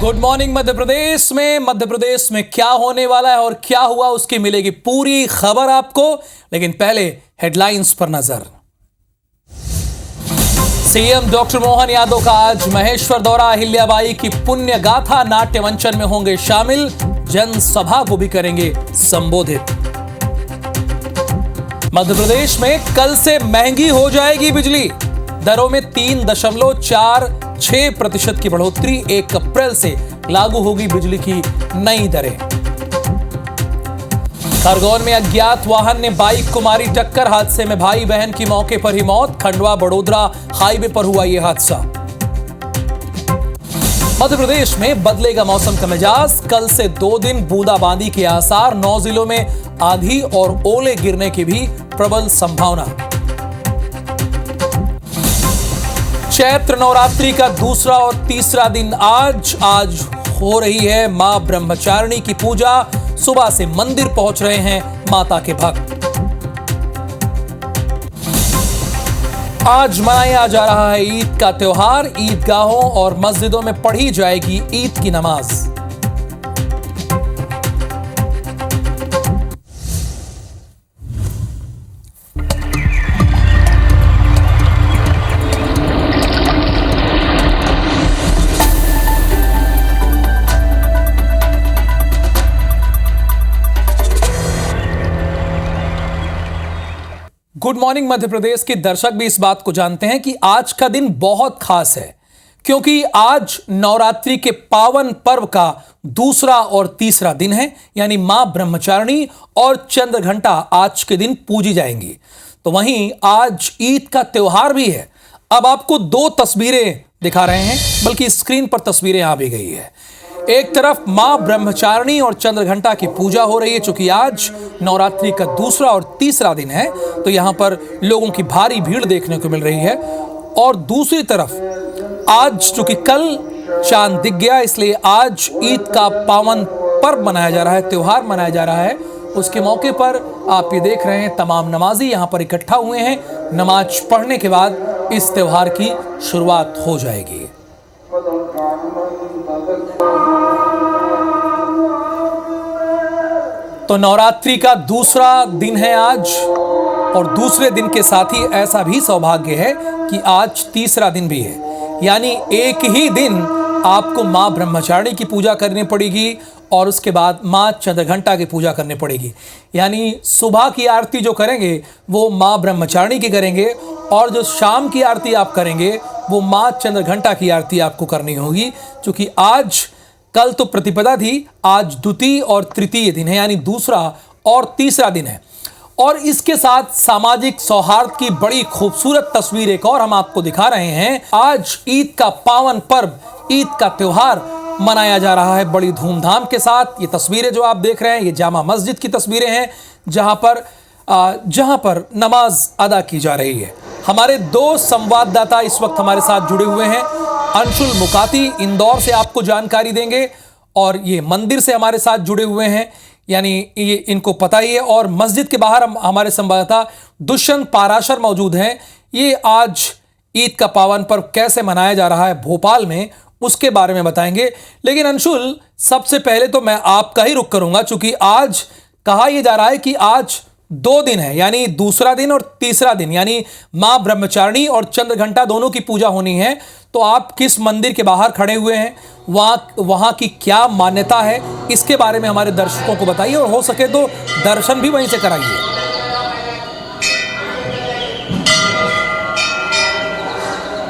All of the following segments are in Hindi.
गुड मॉर्निंग मध्य प्रदेश में क्या होने वाला है और क्या हुआ उसकी मिलेगी पूरी खबर आपको, लेकिन पहले हेडलाइंस पर नजर। सीएम डॉक्टर मोहन यादव का आज महेश्वर दौरा, अहिल्याबाई की पुण्य गाथा नाट्य मंचन में होंगे शामिल, जनसभा को भी करेंगे संबोधित। मध्य प्रदेश में कल से महंगी हो जाएगी बिजली, दरों में 3.46% की बढ़ोतरी, 1 अप्रैल से लागू होगी बिजली की नई दरें। खरगोन में अज्ञात वाहन ने बाइक को मारी टक्कर, हादसे में भाई बहन की मौके पर ही मौत, खंडवा बड़ोदरा हाईवे पर हुआ यह हादसा। मध्य प्रदेश में बदलेगा मौसम का मिजाज, कल से 2 दिन बूंदाबांदी के आसार, 9 जिलों में आंधी और ओले गिरने की भी प्रबल संभावना। चैत्र नवरात्रि का दूसरा और तीसरा दिन आज हो रही है मां ब्रह्मचारिणी की पूजा, सुबह से मंदिर पहुंच रहे हैं माता के भक्त। आज मनाया जा रहा है ईद का त्योहार, ईदगाहों और मस्जिदों में पढ़ी जाएगी ईद की नमाज। गुड मॉर्निंग मध्य प्रदेश के दर्शक भी इस बात को जानते हैं कि आज का दिन बहुत खास है, क्योंकि आज नवरात्रि के पावन पर्व का दूसरा और तीसरा दिन है, यानी मां ब्रह्मचारिणी और चंद्रघंटा आज के दिन पूजी जाएंगी। तो वहीं आज ईद का त्योहार भी है। अब आपको 2 तस्वीरें दिखा रहे हैं, बल्कि स्क्रीन पर तस्वीरें आ भी गई है। एक तरफ मां ब्रह्मचारिणी और चंद्रघंटा की पूजा हो रही है, चूंकि आज नवरात्रि का दूसरा और तीसरा दिन है, तो यहां पर लोगों की भारी भीड़ देखने को मिल रही है। और दूसरी तरफ आज चूंकि कल चांद दिख गया, इसलिए आज ईद का पावन पर्व मनाया जा रहा है, त्योहार मनाया जा रहा है। उसके मौके पर आप ये देख रहे हैं तमाम नमाजी यहां पर इकट्ठा हुए हैं। नमाज पढ़ने के बाद इस त्योहार की शुरुआत हो जाएगी। तो नवरात्रि का दूसरा दिन है आज, और दूसरे दिन के साथ ही ऐसा भी सौभाग्य है कि आज तीसरा दिन भी है, यानी एक ही दिन आपको मां ब्रह्मचारिणी की पूजा करनी पड़ेगी और उसके बाद मां चंद्रघंटा की पूजा करनी पड़ेगी। यानी सुबह की आरती जो करेंगे वो मां ब्रह्मचारिणी की करेंगे, और जो शाम की आरती आप करेंगे वो मां चंद्रघंटा की आरती आपको करनी होगी। क्योंकि आज कल तो प्रतिपदा थी, आज द्वितीय और तृतीय दिन है, यानी दूसरा और तीसरा दिन है। और इसके साथ सामाजिक सौहार्द की बड़ी खूबसूरत तस्वीर एक और हम आपको दिखा रहे हैं। आज ईद का पावन पर्व, ईद का त्योहार मनाया जा रहा है बड़ी धूमधाम के साथ। ये तस्वीरें जो आप देख रहे हैं ये जामा मस्जिद की तस्वीरें हैं, जहां पर नमाज अदा की जा रही है। हमारे 2 संवाददाता इस वक्त हमारे साथ जुड़े हुए हैं। अंशुल मुकाती इंदौर से आपको जानकारी देंगे, और ये मंदिर से हमारे साथ जुड़े हुए हैं, यानी ये इनको पता ही है। और मस्जिद के बाहर हमारे संवाददाता दुष्यंत पाराशर मौजूद हैं। ये आज ईद का पावन पर्व कैसे मनाया जा रहा है भोपाल में, उसके बारे में बताएंगे। लेकिन अंशुल, सबसे पहले तो मैं आपका ही रुख करूंगा, चूंकि आज कहा यह जा रहा है कि आज 2 दिन है, यानी दूसरा दिन और तीसरा दिन, यानी मां ब्रह्मचारिणी और चंद्रघंटा दोनों की पूजा होनी है। तो आप किस मंदिर के बाहर खड़े हुए हैं, वहां की क्या मान्यता है, इसके बारे में हमारे दर्शकों को बताइए, और हो सके तो दर्शन भी वहीं से कराइए।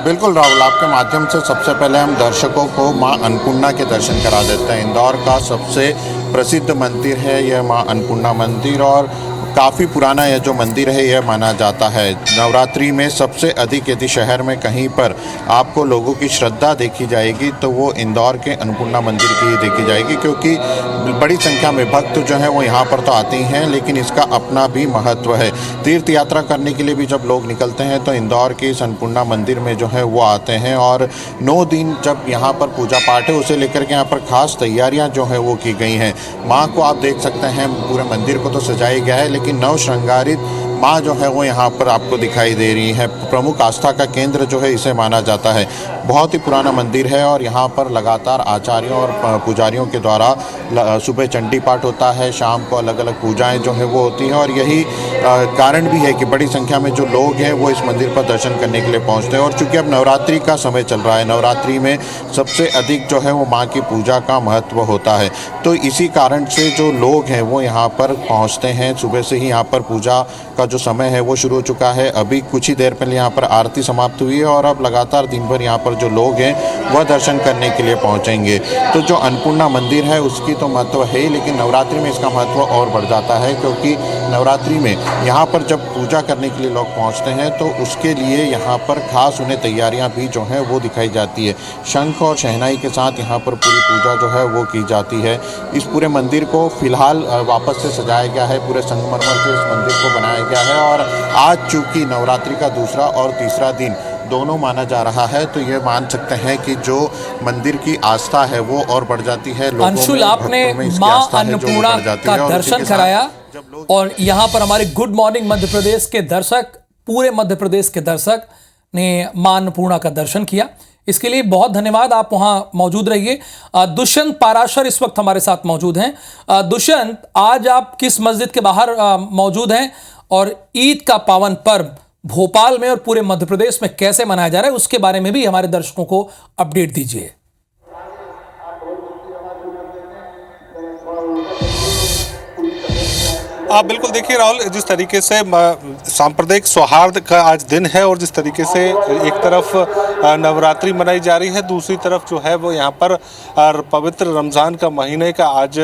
बिल्कुल राहुल, आपके माध्यम से सबसे पहले हम दर्शकों को मां अन्नपूर्णा के दर्शन करा देते हैं। इंदौर का सबसे प्रसिद्ध मंदिर है यह मां अन्नपूर्णा मंदिर, और काफ़ी पुराना यह जो मंदिर है यह माना जाता है। नवरात्रि में सबसे अधिक यदि शहर में कहीं पर आपको लोगों की श्रद्धा देखी जाएगी तो वो इंदौर के अन्नपूर्णा मंदिर की ही देखी जाएगी, क्योंकि बड़ी संख्या में भक्त जो हैं वो यहाँ पर तो आते ही हैं, लेकिन इसका अपना भी महत्व है। तीर्थ यात्रा करने के लिए भी जब लोग निकलते हैं तो इंदौर के इस अन्नपूर्णा मंदिर में जो है वो आते हैं, और 9 दिन जब यहाँ पर पूजा पाठ है उसे लेकर के यहाँ पर खास तैयारियाँ जो हैं वो की गई हैं। माँ को आप देख सकते हैं, पूरे मंदिर को तो सजाया गया है, लेकिन नव श्रृंगारित माँ जो है वो यहाँ पर आपको दिखाई दे रही है। प्रमुख आस्था का केंद्र जो है इसे माना जाता है। बहुत ही पुराना मंदिर है और यहाँ पर लगातार आचार्यों और पुजारियों के द्वारा सुबह चंडी पाठ होता है, शाम को अलग अलग पूजाएं जो है वो होती हैं और यही कारण भी है कि बड़ी संख्या में जो लोग हैं वो इस मंदिर पर दर्शन करने के लिए पहुँचते हैं। और चूँकि अब नवरात्रि का समय चल रहा है, नवरात्रि में सबसे अधिक जो है वो माँ की पूजा का महत्व होता है, तो इसी कारण से जो लोग हैं वो यहाँ पर पहुँचते हैं। सुबह से ही यहाँ पर पूजा का जो समय है वो शुरू हो चुका है। अभी कुछ ही देर पहले यहाँ पर आरती समाप्त हुई है और अब लगातार दिन भर यहाँ पर जो लोग हैं वह दर्शन करने के लिए पहुँचेंगे। तो जो अन्नपूर्णा मंदिर है उसकी तो महत्व है ही, लेकिन नवरात्रि में इसका महत्व और बढ़ जाता है, क्योंकि नवरात्रि में यहाँ पर जब पूजा करने के लिए लोग पहुँचते हैं तो उसके लिए यहाँ पर खास उन्हें तैयारियाँ भी जो हैं वो दिखाई जाती है। शंख और शहनाई के साथ यहाँ पर पूरी पूजा जो है वो की जाती है। इस पूरे मंदिर को फिलहाल वापस से सजाया गया है, पूरे संगमरमर से इस मंदिर को बनाया गया है और आज चूँकि नवरात्रि का दूसरा और तीसरा दिन दोनों माना जा रहा है, तो ये मान सकते हैं कि जो मंदिर की आस्था है वो और बढ़ जाती है। अंशुल, आपने माँ अन्नपूर्णा का दर्शन कराया और यहाँ पर हमारे गुड मॉर्निंग मध्य प्रदेश के दर्शक, पूरे मध्य प्रदेश के दर्शक ने माँ अन्नपूर्णा का दर्शन किया। इसके लिए बहुत धन्यवाद, आप वहाँ मौजूद रहिए। दुष्यंत पाराशर इस वक्त हमारे साथ मौजूद हैं। दुष्यंत, आज आप किस मस्जिद के बाहर मौजूद हैं और ईद का पावन पर्व भोपाल में और पूरे मध्य प्रदेश में कैसे मनाया जा रहा है उसके बारे में भी हमारे दर्शकों को अपडेट दीजिए। आप बिल्कुल देखिए राहुल, जिस तरीके से सांप्रदायिक सौहार्द का आज दिन है और जिस तरीके से एक तरफ नवरात्रि मनाई जा रही है, दूसरी तरफ जो है वो यहाँ पर पवित्र रमज़ान का महीने का आज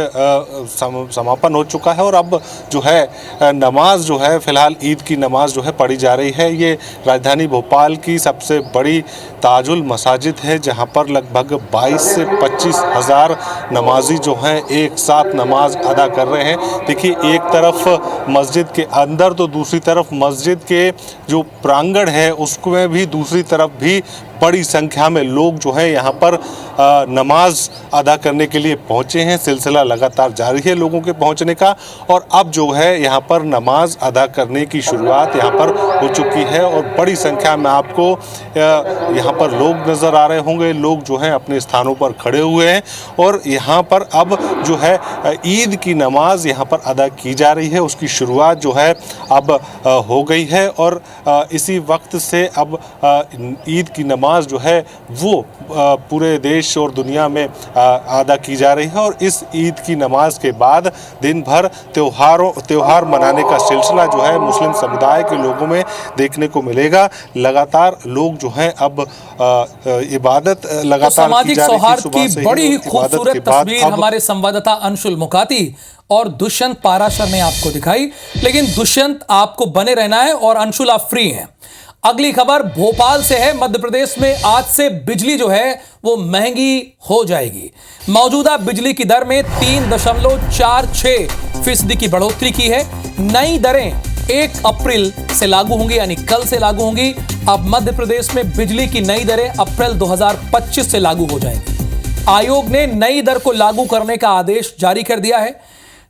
समापन हो चुका है और अब जो है नमाज जो है फ़िलहाल ईद की नमाज जो है पढ़ी जा रही है। ये राजधानी भोपाल की सबसे बड़ी ताजुल मसाजिद है, जहाँ पर लगभग 22 से 25 हज़ार नमाजी जो हैं एक साथ नमाज अदा कर रहे हैं। देखिए, एक तरफ मस्जिद के अंदर तो दूसरी तरफ मस्जिद के जो प्रांगण है उसमें भी दूसरी तरफ भी बड़ी संख्या में लोग जो है यहाँ पर नमाज अदा करने के लिए पहुँचे हैं। सिलसिला लगातार जारी है लोगों के पहुँचने का और अब जो है यहाँ पर नमाज अदा करने की शुरुआत यहाँ पर हो चुकी है और बड़ी संख्या में आपको यहाँ पर लोग नज़र आ रहे होंगे। लोग जो हैं अपने स्थानों पर खड़े हुए हैं और यहाँ पर अब जो है ईद की नमाज यहाँ पर अदा की जा रही है, उसकी शुरुआत जो है अब हो गई है और इसी वक्त से अब ईद की नमाज जो है वो पूरे देश और दुनिया में अदा की जा रही है और इस ईद की नमाज के बाद दिन भर त्योहार मनाने का सिलसिला जो है मुस्लिम समुदाय के लोगों में देखने को मिलेगा। लगातार लोग जो हैं अब इबादत लगातार सामाजिक सौहार्द की बड़ी ही खूबसूरत तस्वीर हमारे संवाददाता अंशुल मुकाती और दुष्यंत पाराशर ने आपको दिखाई। लेकिन दुष्यंत, आपको बने रहना है और अंशुल आप फ्री हैं। अगली खबर भोपाल से है। मध्य प्रदेश में आज से बिजली जो है वो महंगी हो जाएगी। मौजूदा बिजली की दर में 3.46% की बढ़ोतरी की है। नई दरें 1 अप्रैल से लागू होंगी, यानी कल से लागू होंगी। अब मध्य प्रदेश में बिजली की नई दरें अप्रैल 2025 से लागू हो जाएंगी। आयोग ने नई दर को लागू करने का आदेश जारी कर दिया है।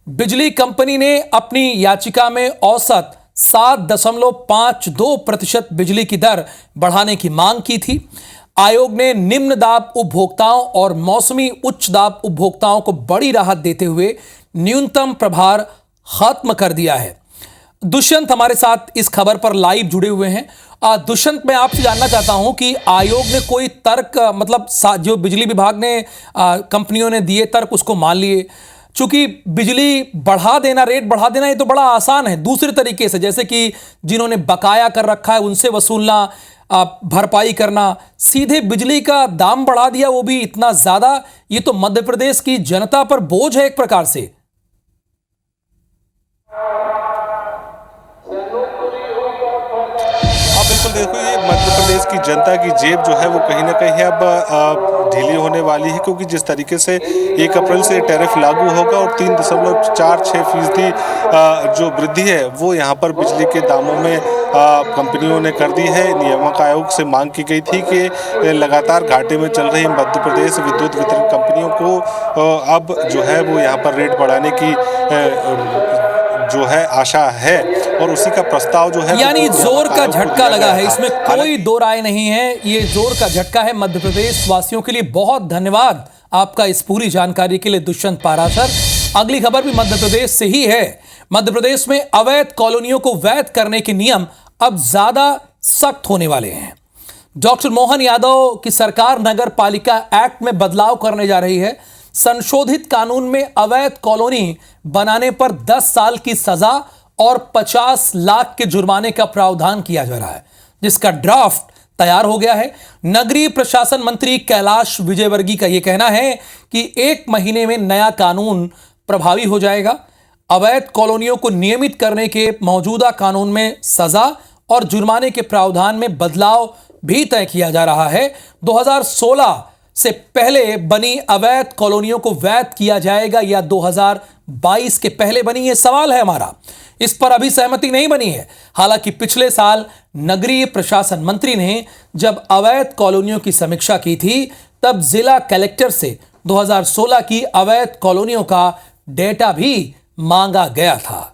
बिजली कंपनी ने अपनी याचिका में औसत 7.52% बिजली की दर बढ़ाने की मांग की थी। आयोग ने निम्न दाब उपभोक्ताओं और मौसमी उच्च दाब उपभोक्ताओं को बड़ी राहत देते हुए न्यूनतम प्रभार खत्म कर दिया है। दुष्यंत हमारे साथ इस खबर पर लाइव जुड़े हुए हैं। दुष्यंत, मैं आपसे जानना चाहता हूं कि आयोग ने कोई तर्क, मतलब जो बिजली विभाग ने कंपनियों ने दिए तर्क उसको मान लिए। चूंकि बिजली बढ़ा देना, रेट बढ़ा देना, ये तो बड़ा आसान है। दूसरे तरीके से, जैसे कि जिन्होंने बकाया कर रखा है उनसे वसूलना, भरपाई करना, सीधे बिजली का दाम बढ़ा दिया, वो भी इतना ज्यादा, ये तो मध्य प्रदेश की जनता पर बोझ है एक प्रकार से। बिल्कुल, देखो, ये मध्य प्रदेश की जनता की जेब जो है वो कहीं ना कहीं अब ढीली होने वाली है, क्योंकि जिस तरीके से 1 अप्रैल से टैरिफ लागू होगा और 3.46% जो वृद्धि है वो यहाँ पर बिजली के दामों में कंपनियों ने कर दी है। नियामक आयोग से मांग की गई थी कि लगातार घाटे में चल रही मध्य प्रदेश विद्युत वितरण कंपनियों को अब जो है वो यहाँ पर रेट बढ़ाने की जो है आशा है और उसी का प्रस्ताव जो है यानी जोर का झटका लगा है, इसमें हालांकि कोई दो राय नहीं है। ये जोर का झटका है मध्य प्रदेश वासियों के लिए। बहुत धन्यवाद आपका इस पूरी जानकारी के लिए दुष्यंत पाराशर। अगली खबर भी मध्य प्रदेश से ही है। मध्य प्रदेश में अवैध कॉलोनियों को वैध करने के नियम अब ज्यादा सख्त होने वाले हैं। डॉक्टर मोहन यादव की सरकार नगर पालिका एक्ट में बदलाव करने जा रही है। संशोधित कानून में अवैध कॉलोनी बनाने पर 10 साल की सजा और 50 लाख के जुर्माने का प्रावधान किया जा रहा है, जिसका ड्राफ्ट तैयार हो गया है। नगरीय प्रशासन मंत्री कैलाश विजयवर्गीय का यह कहना है कि 1 महीने में नया कानून प्रभावी हो जाएगा। अवैध कॉलोनियों को नियमित करने के मौजूदा कानून में सजा और जुर्माने के प्रावधान में बदलाव भी तय किया जा रहा है। 2016 से पहले बनी अवैध कॉलोनियों को वैध किया जाएगा या 2022 के पहले बनी, ये सवाल है हमारा। इस पर अभी सहमति नहीं बनी है। हालांकि पिछले साल नगरीय प्रशासन मंत्री ने जब अवैध कॉलोनियों की समीक्षा की थी, तब जिला कलेक्टर से 2016 की अवैध कॉलोनियों का डेटा भी मांगा गया था।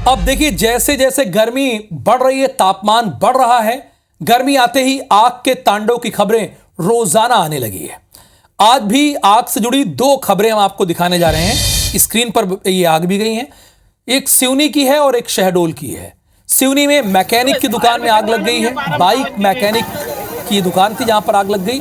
अब देखिए, जैसे जैसे गर्मी बढ़ रही है, तापमान बढ़ रहा है, गर्मी आते ही आग के तांडव की खबरें रोजाना आने लगी है। आज भी आग से जुड़ी 2 खबरें हम आपको दिखाने जा रहे हैं। स्क्रीन पर ये आग भी गई हैं। एक सिवनी की है और एक शहडोल की है। सिवनी में मैकेनिक की दुकान में आग लग गई है। बाइक मैकेनिक की दुकान थी जहां पर आग लग गई।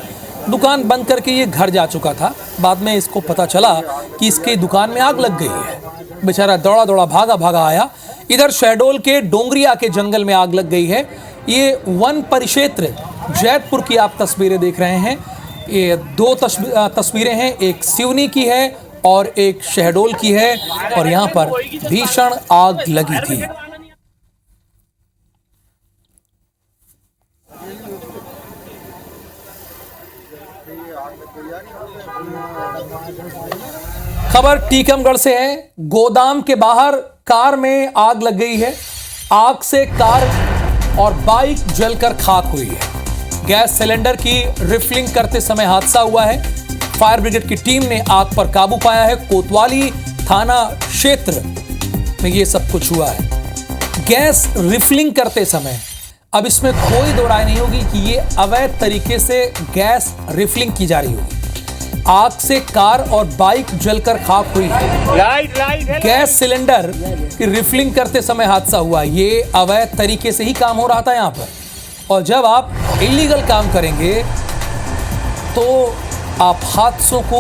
दुकान बंद करके ये घर जा चुका था। बाद में इसको पता चला कि इसकी दुकान में आग लग गई है। बेचारा दौड़ा दौड़ा भागा आया। इधर शहडोल के डोंगरिया के जंगल में आग लग गई है। ये वन परिक्षेत्र जैतपुर की आप तस्वीरें देख रहे हैं। ये 2 तस्वीरें हैं, एक सिवनी की है और एक शहडोल की है, और यहां पर भीषण आग लगी थी। खबर टीकमगढ़ से है। गोदाम के बाहर कार में आग लग गई है। आग से कार और बाइक जलकर खाक हुई है। गैस सिलेंडर की रिफिलिंग करते समय हादसा हुआ है। फायर ब्रिगेड की टीम ने आग पर काबू पाया है। कोतवाली थाना क्षेत्र में यह सब कुछ हुआ है। गैस रिफिलिंग करते समय, अब इसमें कोई दो राय नहीं होगी कि यह अवैध तरीके से गैस रिफिलिंग की जा रही होगी। आग से कार और बाइक जलकर खाक हुई है। गैस सिलेंडर की रिफिलिंग करते समय हादसा हुआ। ये अवैध तरीके से ही काम हो रहा था यहाँ पर। और जब आप इलीगल काम करेंगे तो आप हादसों को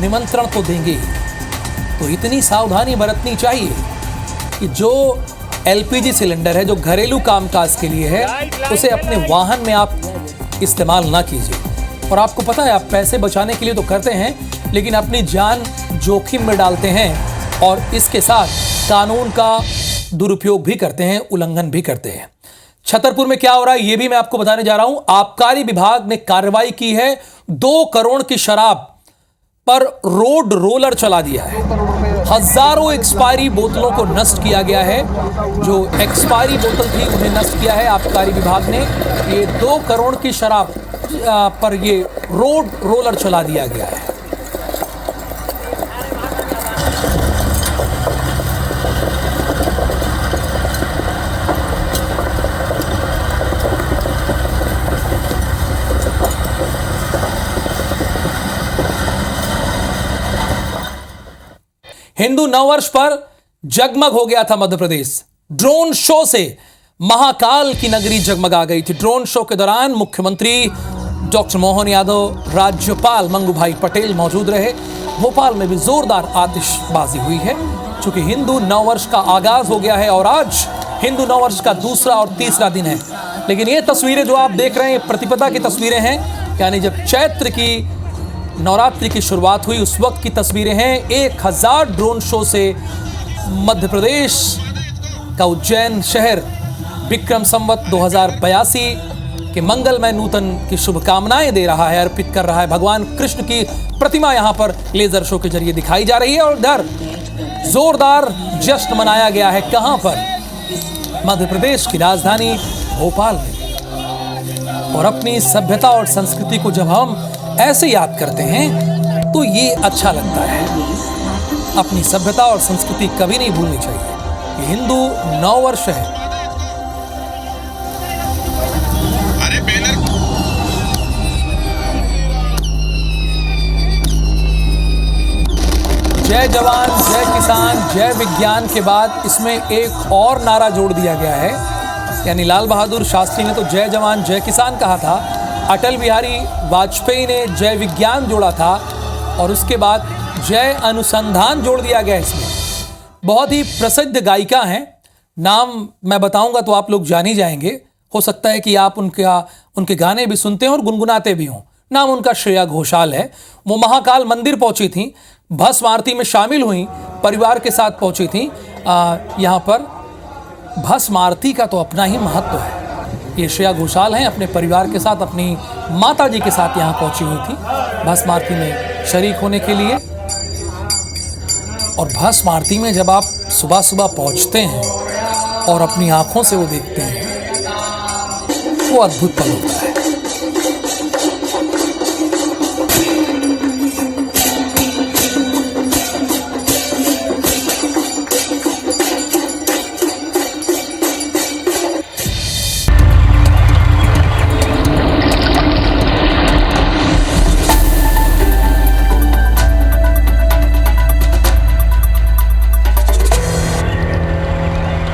निमंत्रण तो देंगे ही। तो इतनी सावधानी बरतनी चाहिए कि जो एलपीजी सिलेंडर है, जो घरेलू कामकाज के लिए है, उसे अपने वाहन में आप इस्तेमाल ना कीजिए। और आपको पता है, आप पैसे बचाने के लिए तो करते हैं, लेकिन अपनी जान जोखिम में डालते हैं और इसके साथ कानून का दुरुपयोग भी करते हैं, उल्लंघन भी करते हैं। छतरपुर में क्या हो रहा है, यह भी मैं आपको बताने जा रहा हूं। आबकारी विभाग ने कार्रवाई की है। 2 करोड़ की शराब पर रोड रोलर चला दिया है। हजारों एक्सपायरी बोतलों को नष्ट किया गया है। जो एक्सपायरी बोतल थी उन्हें नष्ट किया है आबकारी विभाग ने। ये 2 करोड़ की शराब पर ये रोड रोलर चला दिया गया है। हिंदू नववर्ष पर जगमग हो गया था मध्य प्रदेश। ड्रोन शो से महाकाल की नगरी जगमगा गई थी। ड्रोन शो के दौरान मुख्यमंत्री डॉक्टर मोहन यादव, राज्यपाल मंगू भाई पटेल मौजूद रहे। भोपाल में भी जोरदार आतिशबाजी हुई है। चूंकि हिंदू नववर्ष का आगाज हो गया है और आज हिंदू नववर्ष का दूसरा और तीसरा दिन है। लेकिन ये तस्वीरें जो आप देख रहे हैं, प्रतिपदा की तस्वीरें हैं, यानी जब चैत्र की नवरात्रि की शुरुआत हुई उस वक्त की तस्वीरें हैं। 1000 ड्रोन शो से मध्य प्रदेश का उज्जैन शहर विक्रम संवत 2082 के मंगलमय नूतन की शुभकामनाएं दे रहा है, अर्पित कर रहा है। भगवान कृष्ण की प्रतिमा यहां पर लेजर शो के जरिए दिखाई जा रही है और इधर जोरदार जश्न मनाया गया है। कहां पर? मध्य प्रदेश की राजधानी भोपाल में। और अपनी सभ्यता और संस्कृति को जब हम ऐसे याद करते हैं तो ये अच्छा लगता है। अपनी सभ्यता और संस्कृति कभी नहीं भूलनी चाहिए। ये हिंदू नववर्ष है। जय जवान जय किसान जय विज्ञान के बाद इसमें एक और नारा जोड़ दिया गया है, यानी लाल बहादुर शास्त्री ने तो जय जवान जय किसान कहा था, अटल बिहारी वाजपेयी ने जय विज्ञान जोड़ा था और उसके बाद जय अनुसंधान जोड़ दिया गया इसमें। बहुत ही प्रसिद्ध गायिका हैं, नाम मैं बताऊंगा तो आप लोग जान ही जाएंगे। हो सकता है कि आप उनके गाने भी सुनते हैं और गुनगुनाते भी हों। नाम उनका श्रेया घोषाल है। वो महाकाल मंदिर पहुंची थी, भस्म आरती में शामिल हुई, परिवार के साथ पहुंची थी। यहाँ पर भस्म आरती का तो अपना ही महत्व है। ये श्रेया घोषाल हैं, अपने परिवार के साथ अपनी माता जी के साथ यहाँ पहुंची हुई थी भस्म आरती में शरीक होने के लिए। और भस्म आरती में जब आप सुबह सुबह पहुंचते हैं और अपनी आंखों से वो देखते हैं, वो अद्भुत पल होता है।